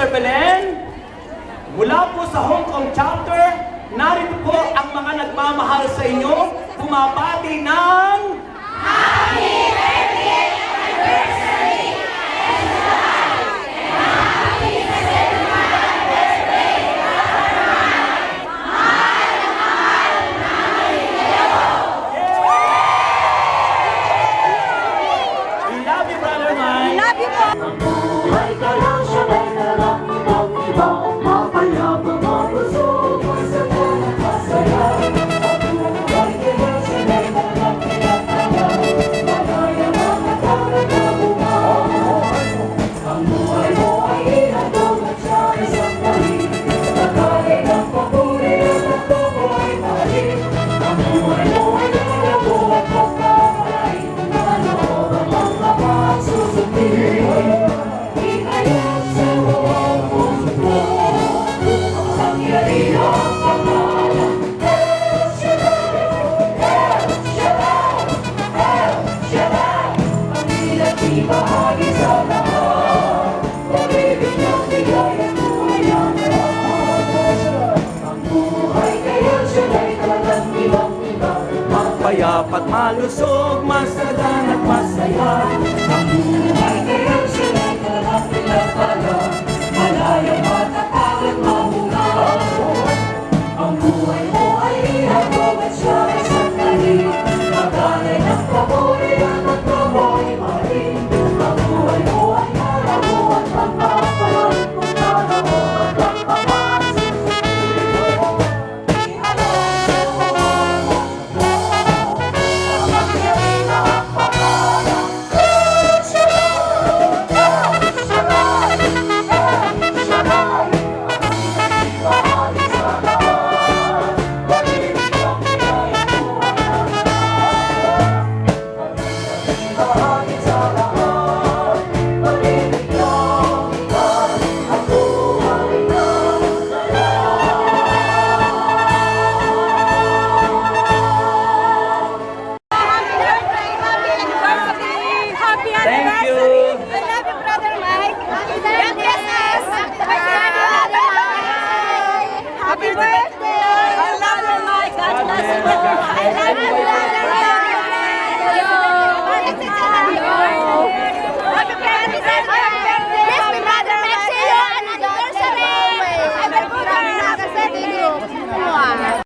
Sister Belen. Mula po sa Hong Kong chapter, narito po ang mga nagmamahal sa inyo, bumabati ng Happy 30th Anniversary! Payapat malusog, masagan at masaya. Ang buhay kaya't sila'y talagang pinagpala, malaya matatag at mahula. Ang buhay mo ay ihabog at siya ay sandali, maganay ng pabori at magkamoy mali. Ang buhay mo ay nalago at magpapalan, kung nalaon at magpapansin sa piling mo. Ihalong sa buhay mo. Bye.